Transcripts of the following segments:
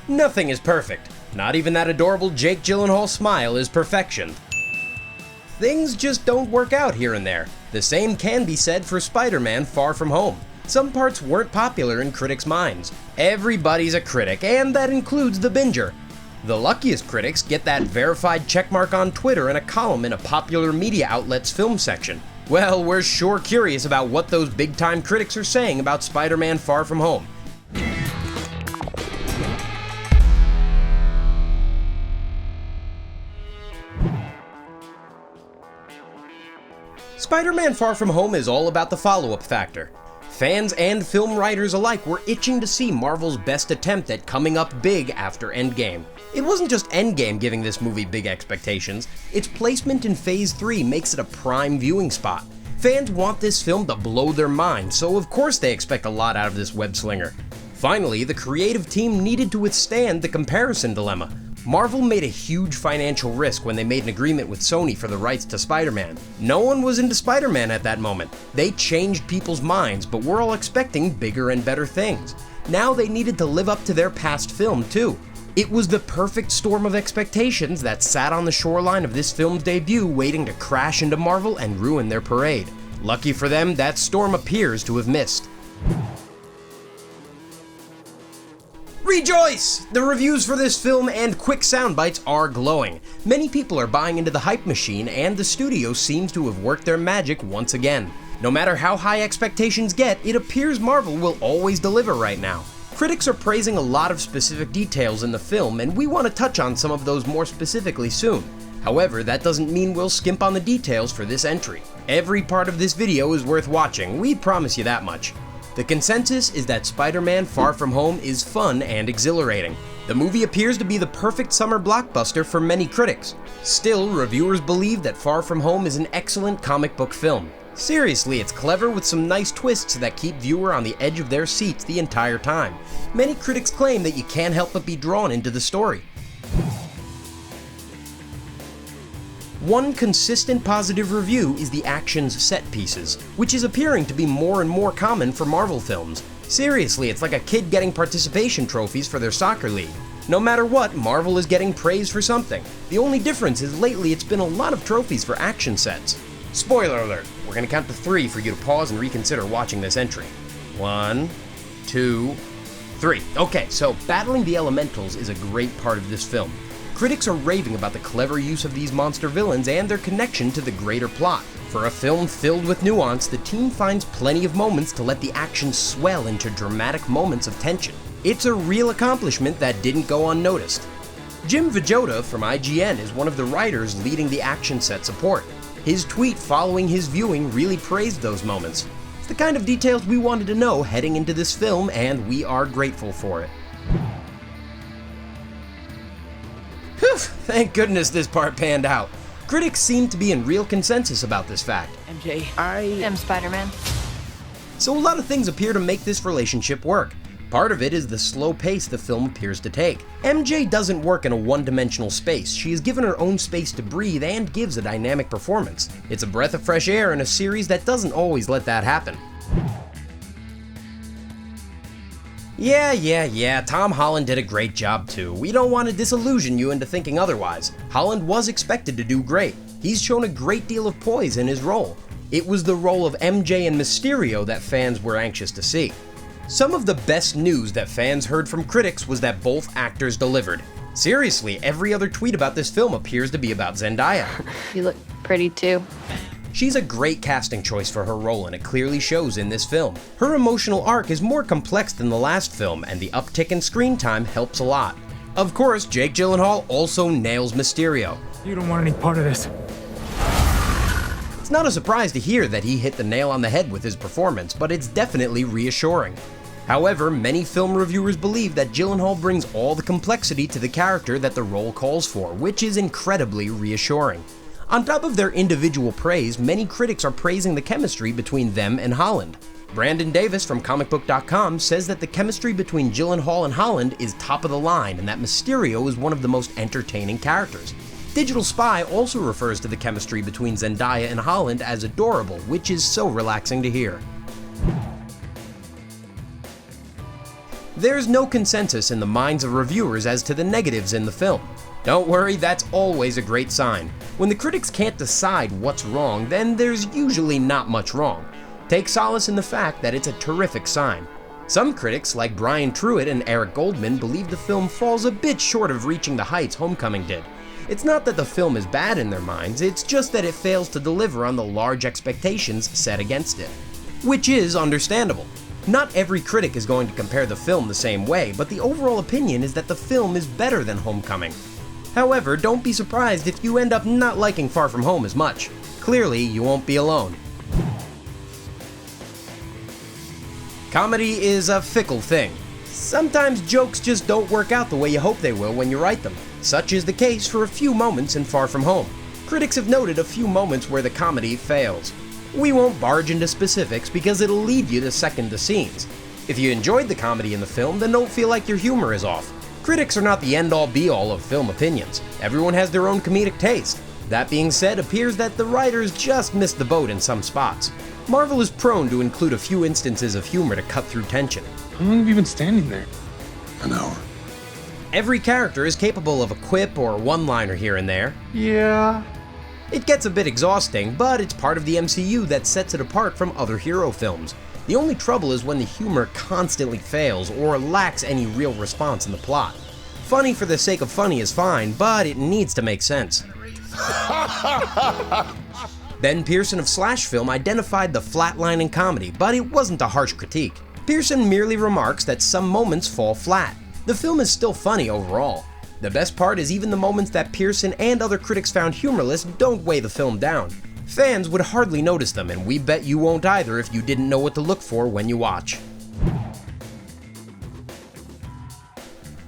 Nothing is perfect. Not even that adorable Jake Gyllenhaal smile is perfection. Things just don't work out here and there. The same can be said for Spider-Man Far From Home. Some parts weren't popular in critics' minds. Everybody's a critic, and that includes the binger. The luckiest critics get that verified checkmark on Twitter and a column in a popular media outlet's film section. Well, we're sure curious about what those big-time critics are saying about Spider-Man Far From Home. Spider-Man Far From Home is all about the follow-up factor. Fans and film writers alike were itching to see Marvel's best attempt at coming up big after Endgame. It wasn't just Endgame giving this movie big expectations, its placement in Phase 3 makes it a prime viewing spot. Fans want this film to blow their mind, so of course they expect a lot out of this web-slinger. Finally, the creative team needed to withstand the comparison dilemma. Marvel made a huge financial risk when they made an agreement with Sony for the rights to Spider-Man. No one was into Spider-Man at that moment. They changed people's minds, but we're all expecting bigger and better things. Now they needed to live up to their past film too. It was the perfect storm of expectations that sat on the shoreline of this film's debut, waiting to crash into Marvel and ruin their parade. Lucky for them, that storm appears to have missed. Rejoice! The reviews for this film and quick sound bites are glowing. Many people are buying into the hype machine, and the studio seems to have worked their magic once again. No matter how high expectations get, it appears Marvel will always deliver right now. Critics are praising a lot of specific details in the film, and we want to touch on some of those more specifically soon. However, that doesn't mean we'll skimp on the details for this entry. Every part of this video is worth watching, we promise you that much. The consensus is that Spider-Man Far From Home is fun and exhilarating. The movie appears to be the perfect summer blockbuster for many critics. Still, reviewers believe that Far From Home is an excellent comic book film. Seriously, it's clever with some nice twists that keep viewer on the edge of their seats the entire time. Many critics claim that you can't help but be drawn into the story. One consistent positive review is the action's set pieces, which is appearing to be more and more common for Marvel films. Seriously, it's like a kid getting participation trophies for their soccer league. No matter what, Marvel is getting praise for something. The only difference is lately it's been a lot of trophies for action sets. Spoiler alert, we're gonna count to 3 for you to pause and reconsider watching this entry. 1, 2, 3. Okay, so battling the elementals is a great part of this film. Critics are raving about the clever use of these monster villains and their connection to the greater plot. For a film filled with nuance, the team finds plenty of moments to let the action swell into dramatic moments of tension. It's a real accomplishment that didn't go unnoticed. Jim Vajota from IGN is one of the writers leading the action set support. His tweet following his viewing really praised those moments. It's the kind of details we wanted to know heading into this film, and we are grateful for it. Whew, thank goodness this part panned out. Critics seem to be in real consensus about this fact. MJ, I am Spider-Man. So a lot of things appear to make this relationship work. Part of it is the slow pace the film appears to take. MJ doesn't work in a one-dimensional space. She is given her own space to breathe and gives a dynamic performance. It's a breath of fresh air in a series that doesn't always let that happen. Yeah, Tom Holland did a great job too. We don't want to disillusion you into thinking otherwise. Holland was expected to do great. He's shown a great deal of poise in his role. It was the role of MJ and Mysterio that fans were anxious to see. Some of the best news that fans heard from critics was that both actors delivered. Seriously, every other tweet about this film appears to be about Zendaya. You look pretty too. She's a great casting choice for her role, and it clearly shows in this film. Her emotional arc is more complex than the last film, and the uptick in screen time helps a lot. Of course, Jake Gyllenhaal also nails Mysterio. You don't want any part of this. It's not a surprise to hear that he hit the nail on the head with his performance, but it's definitely reassuring. However, many film reviewers believe that Gyllenhaal brings all the complexity to the character that the role calls for, which is incredibly reassuring. On top of their individual praise, many critics are praising the chemistry between them and Holland. Brandon Davis from comicbook.com says that the chemistry between Gyllenhaal and Holland is top of the line, and that Mysterio is one of the most entertaining characters. Digital Spy also refers to the chemistry between Zendaya and Holland as adorable, which is so relaxing to hear. There's no consensus in the minds of reviewers as to the negatives in the film. Don't worry, that's always a great sign. When the critics can't decide what's wrong, then there's usually not much wrong. Take solace in the fact that it's a terrific sign. Some critics, like Brian Truitt and Eric Goldman, believe the film falls a bit short of reaching the heights Homecoming did. It's not that the film is bad in their minds, it's just that it fails to deliver on the large expectations set against it. Which is understandable. Not every critic is going to compare the film the same way, but the overall opinion is that the film is better than Homecoming. However, don't be surprised if you end up not liking Far From Home as much. Clearly, you won't be alone. Comedy is a fickle thing. Sometimes jokes just don't work out the way you hope they will when you write them. Such is the case for a few moments in Far From Home. Critics have noted a few moments where the comedy fails. We won't barge into specifics because it'll lead you to second the scenes. If you enjoyed the comedy in the film, then don't feel like your humor is off. Critics are not the end-all be-all of film opinions. Everyone has their own comedic taste. That being said, it appears that the writers just missed the boat in some spots. Marvel is prone to include a few instances of humor to cut through tension. How long have you been standing there? An hour. Every character is capable of a quip or one-liner here and there. Yeah. It gets a bit exhausting, but it's part of the MCU that sets it apart from other hero films. The only trouble is when the humor constantly fails or lacks any real response in the plot. Funny for the sake of funny is fine, but it needs to make sense. Ben Pearson of Slash Film identified the flatline in comedy, but it wasn't a harsh critique. Pearson merely remarks that some moments fall flat. The film is still funny overall. The best part is even the moments that Pearson and other critics found humorless don't weigh the film down. Fans would hardly notice them, and we bet you won't either if you didn't know what to look for when you watch.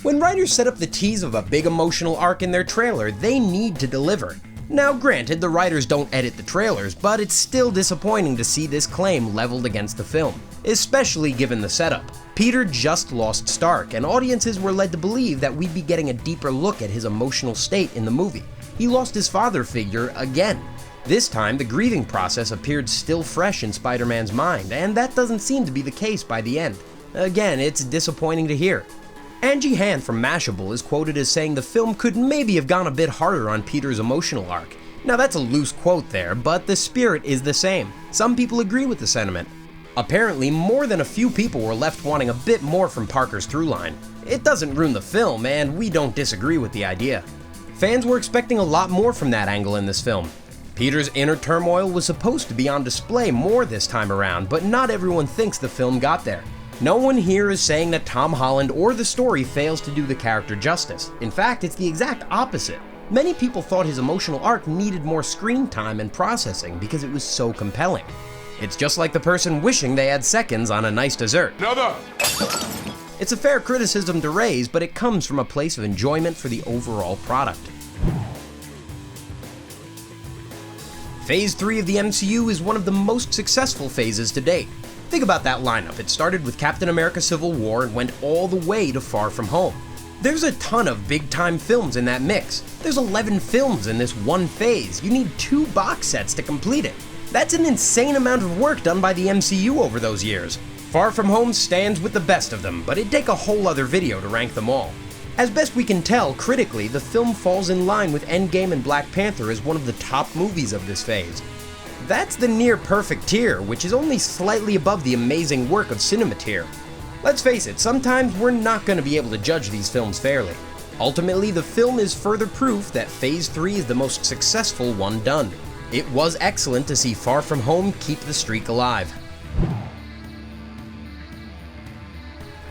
When writers set up the tease of a big emotional arc in their trailer, they need to deliver. Now granted, the writers don't edit the trailers, but it's still disappointing to see this claim leveled against the film, especially given the setup. Peter just lost Stark, and audiences were led to believe that we'd be getting a deeper look at his emotional state in the movie. He lost his father figure again. This time, the grieving process appeared still fresh in Spider-Man's mind, and that doesn't seem to be the case by the end. Again, it's disappointing to hear. Angie Han from Mashable is quoted as saying the film could maybe have gone a bit harder on Peter's emotional arc. Now that's a loose quote there, but the spirit is the same. Some people agree with the sentiment. Apparently, more than a few people were left wanting a bit more from Parker's throughline. It doesn't ruin the film, and we don't disagree with the idea. Fans were expecting a lot more from that angle in this film. Peter's inner turmoil was supposed to be on display more this time around, but not everyone thinks the film got there. No one here is saying that Tom Holland or the story fails to do the character justice. In fact, it's the exact opposite. Many people thought his emotional arc needed more screen time and processing because it was so compelling. It's just like the person wishing they had seconds on a nice dessert. Another! It's a fair criticism to raise, but it comes from a place of enjoyment for the overall product. Phase 3 of the MCU is one of the most successful phases to date. Think about that lineup. It started with Captain America Civil War and went all the way to Far From Home. There's a ton of big-time films in that mix. There's 11 films in this one phase. You need 2 box sets to complete it. That's an insane amount of work done by the MCU over those years. Far From Home stands with the best of them, but it'd take a whole other video to rank them all. As best we can tell, critically, the film falls in line with Endgame and Black Panther as one of the top movies of this phase. That's the near-perfect tier, which is only slightly above the amazing work of cinema tier. Let's face it, sometimes we're not going to be able to judge these films fairly. Ultimately, the film is further proof that Phase 3 is the most successful one done. It was excellent to see Far From Home keep the streak alive.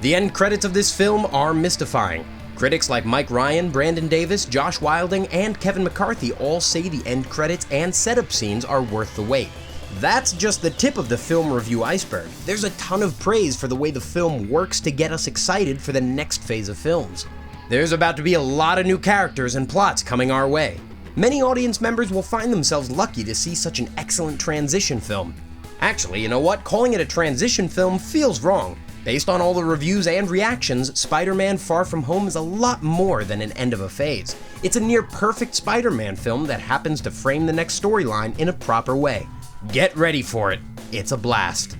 The end credits of this film are mystifying. Critics like Mike Ryan, Brandon Davis, Josh Wilding, and Kevin McCarthy all say the end credits and setup scenes are worth the wait. That's just the tip of the film review iceberg. There's a ton of praise for the way the film works to get us excited for the next phase of films. There's about to be a lot of new characters and plots coming our way. Many audience members will find themselves lucky to see such an excellent transition film. Actually, you know what? Calling it a transition film feels wrong. Based on all the reviews and reactions, Spider-Man Far From Home is a lot more than an end of a phase. It's a near-perfect Spider-Man film that happens to frame the next storyline in a proper way. Get ready for it. It's a blast.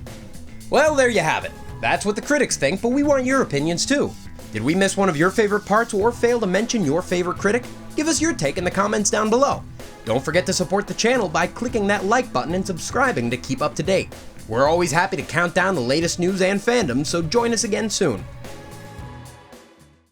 Well, there you have it. That's what the critics think, but we want your opinions too. Did we miss one of your favorite parts or fail to mention your favorite critic? Give us your take in the comments down below. Don't forget to support the channel by clicking that like button and subscribing to keep up to date. We're always happy to count down the latest news and fandom, so join us again soon.